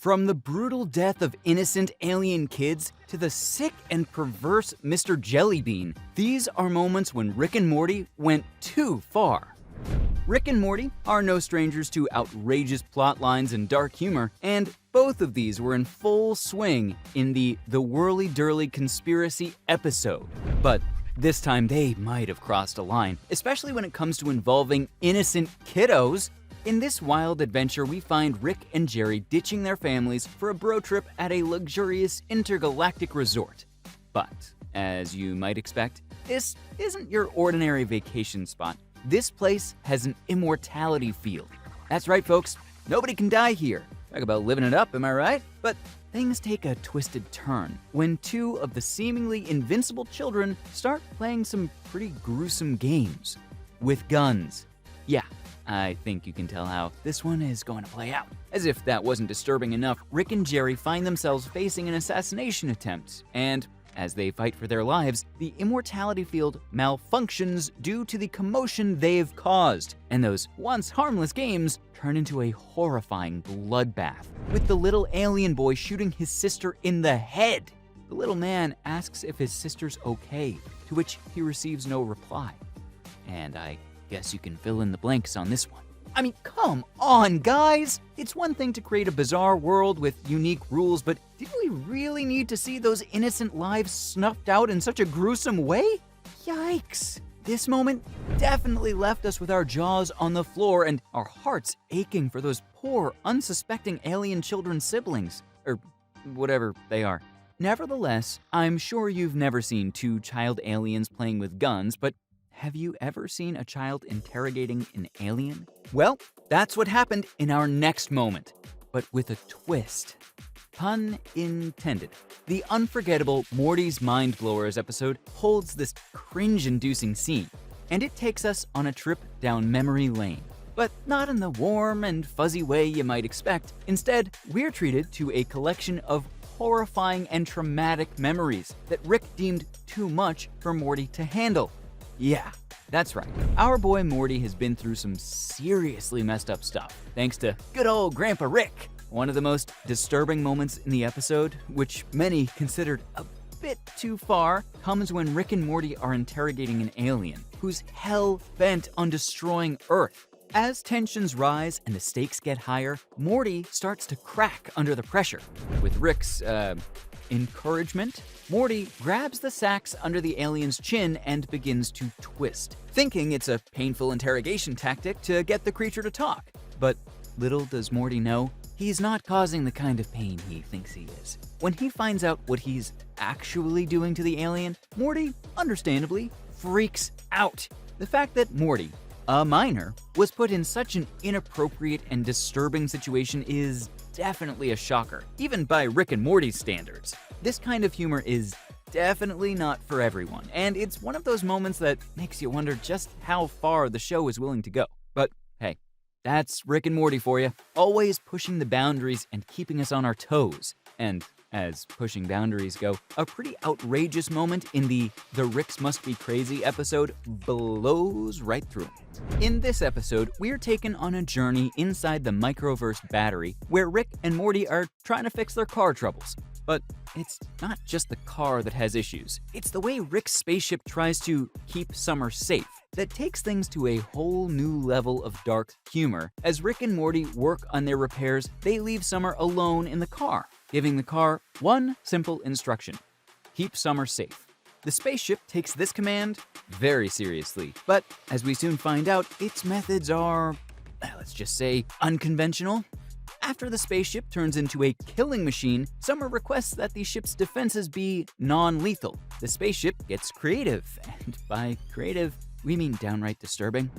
From the brutal death of innocent alien kids to the sick and perverse Mr. Jellybean, these are moments when Rick and Morty went too far. Rick and Morty are no strangers to outrageous plot lines and dark humor, and both of these were in full swing in the Whirly-Durly Conspiracy episode. But this time they might have crossed a line, especially when it comes to involving innocent kiddos. In this wild adventure, we find Rick and Jerry ditching their families for a bro trip at a luxurious intergalactic resort. But, as you might expect, this isn't your ordinary vacation spot. This place has an immortality field. That's right, folks, nobody can die here. Talk about living it up, am I right? But things take a twisted turn when two of the seemingly invincible children start playing some pretty gruesome games with guns. Yeah, I think you can tell how this one is going to play out. As if that wasn't disturbing enough, Rick and Jerry find themselves facing an assassination attempt, and as they fight for their lives, the immortality field malfunctions due to the commotion they've caused, and those once harmless games turn into a horrifying bloodbath, with the little alien boy shooting his sister in the head. The little man asks if his sister's okay, to which he receives no reply. And I guess you can fill in the blanks on this one. I mean, come on, guys! It's one thing to create a bizarre world with unique rules, but did we really need to see those innocent lives snuffed out in such a gruesome way? Yikes! This moment definitely left us with our jaws on the floor and our hearts aching for those poor, unsuspecting alien children's siblings, or whatever they are. Nevertheless, I'm sure you've never seen two child aliens playing with guns, but have you ever seen a child interrogating an alien? Well, that's what happened in our next moment, but with a twist. Pun intended. The unforgettable Morty's Mind Blowers episode holds this cringe-inducing scene, and it takes us on a trip down memory lane. But not in the warm and fuzzy way you might expect. Instead, we're treated to a collection of horrifying and traumatic memories that Rick deemed too much for Morty to handle. Yeah, that's right. Our boy Morty has been through some seriously messed up stuff, thanks to good old Grandpa Rick. One of the most disturbing moments in the episode, which many considered a bit too far, comes when Rick and Morty are interrogating an alien who's hell-bent on destroying Earth. As tensions rise and the stakes get higher, Morty starts to crack under the pressure. With Rick's, encouragement, Morty grabs the sacks under the alien's chin and begins to twist, thinking it's a painful interrogation tactic to get the creature to talk. But little does Morty know, he's not causing the kind of pain he thinks he is. When he finds out what he's actually doing to the alien, Morty, understandably, freaks out. The fact that Morty, a minor, was put in such an inappropriate and disturbing situation is definitely a shocker, even by Rick and Morty's standards. This kind of humor is definitely not for everyone, and it's one of those moments that makes you wonder just how far the show is willing to go. But hey, that's Rick and Morty for you, always pushing the boundaries and keeping us on our toes. And as pushing boundaries go, a pretty outrageous moment in the Ricks Must Be Crazy episode blows right through it. In this episode, we're taken on a journey inside the Microverse battery where Rick and Morty are trying to fix their car troubles. But it's not just the car that has issues. It's the way Rick's spaceship tries to keep Summer safe that takes things to a whole new level of dark humor. As Rick and Morty work on their repairs, they leave Summer alone in the car, giving the car one simple instruction: keep Summer safe. The spaceship takes this command very seriously, but as we soon find out, its methods are, let's just say, unconventional. After the spaceship turns into a killing machine, Summer requests that the ship's defenses be non-lethal. The spaceship gets creative, and by creative, we mean downright disturbing.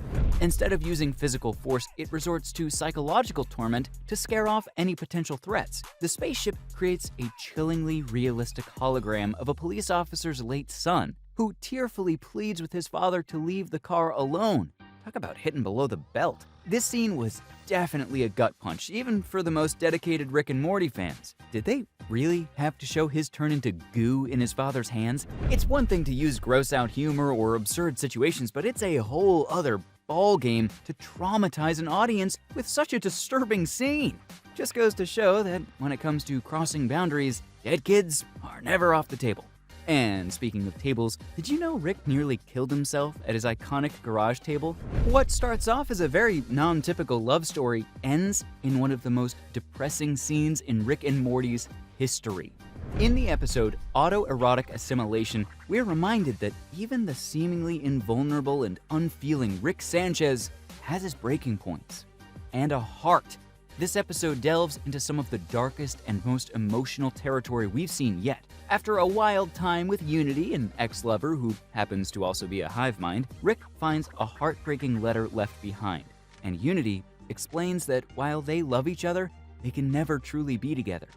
Instead of using physical force, it resorts to psychological torment to scare off any potential threats. The spaceship creates a chillingly realistic hologram of a police officer's late son, who tearfully pleads with his father to leave the car alone. Talk about hitting below the belt. This scene was definitely a gut punch, even for the most dedicated Rick and Morty fans. Did they really have to show his turn into goo in his father's hands? It's one thing to use gross-out humor or absurd situations, but it's a whole other ballgame to traumatize an audience with such a disturbing scene. Just goes to show that when it comes to crossing boundaries, dead kids are never off the table. And speaking of tables, did you know Rick nearly killed himself at his iconic garage table? What starts off as a very non-typical love story ends in one of the most depressing scenes in Rick and Morty's history. In the episode Autoerotic Assimilation, we're reminded that even the seemingly invulnerable and unfeeling Rick Sanchez has his breaking points and a heart. This episode delves into some of the darkest and most emotional territory we've seen yet. After a wild time with Unity, an ex-lover who happens to also be a hive mind, Rick finds a heartbreaking letter left behind. And Unity explains that while they love each other, they can never truly be together.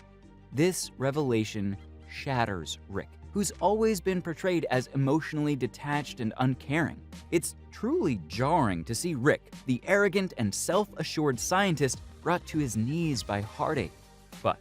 This revelation shatters Rick, who's always been portrayed as emotionally detached and uncaring. It's truly jarring to see Rick, the arrogant and self-assured scientist, brought to his knees by heartache. But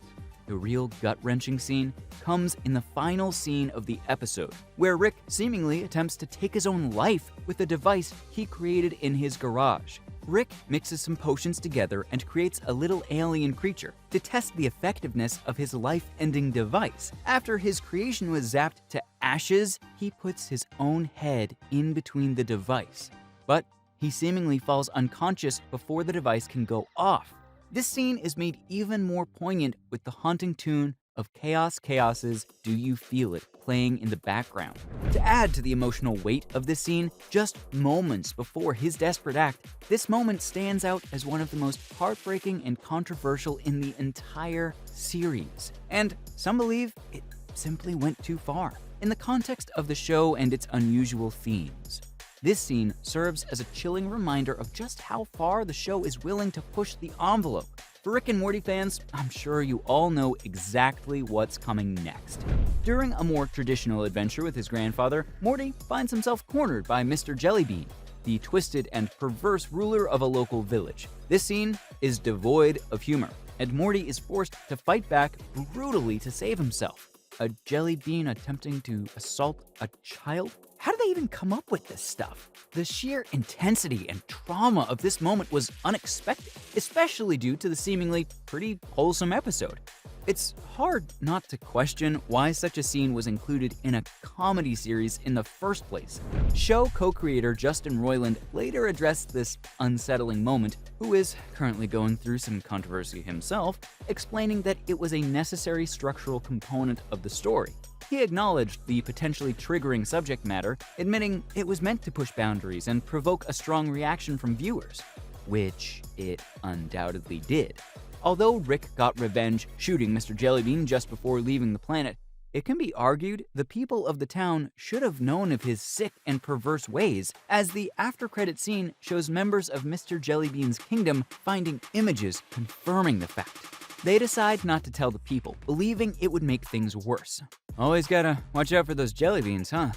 the real gut-wrenching scene comes in the final scene of the episode, where Rick seemingly attempts to take his own life with a device he created in his garage. Rick mixes some potions together and creates a little alien creature to test the effectiveness of his life-ending device. After his creation was zapped to ashes, he puts his own head in between the device. But he seemingly falls unconscious before the device can go off. This scene is made even more poignant with the haunting tune of Chaos's Do You Feel It playing in the background. To add to the emotional weight of this scene, just moments before his desperate act, this moment stands out as one of the most heartbreaking and controversial in the entire series. And some believe it simply went too far. In the context of the show and its unusual themes, this scene serves as a chilling reminder of just how far the show is willing to push the envelope. For Rick and Morty fans, I'm sure you all know exactly what's coming next. During a more traditional adventure with his grandfather, Morty finds himself cornered by Mr. Jellybean, the twisted and perverse ruler of a local village. This scene is devoid of humor, and Morty is forced to fight back brutally to save himself. A jelly bean attempting to assault a child? How did they even come up with this stuff? The sheer intensity and trauma of this moment was unexpected, especially due to the seemingly pretty wholesome episode. It's hard not to question why such a scene was included in a comedy series in the first place. Show co-creator Justin Roiland later addressed this unsettling moment, who is currently going through some controversy himself, explaining that it was a necessary structural component of the story. He acknowledged the potentially triggering subject matter, admitting it was meant to push boundaries and provoke a strong reaction from viewers, which it undoubtedly did. Although Rick got revenge shooting Mr. Jellybean just before leaving the planet, it can be argued the people of the town should have known of his sick and perverse ways, as the after-credit scene shows members of Mr. Jellybean's kingdom finding images confirming the fact. They decide not to tell the people, believing it would make things worse. Always gotta watch out for those jellybeans, huh?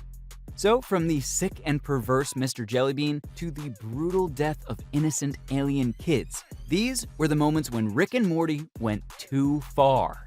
So, from the sick and perverse Mr. Jellybean to the brutal death of innocent alien kids, these were the moments when Rick and Morty went too far.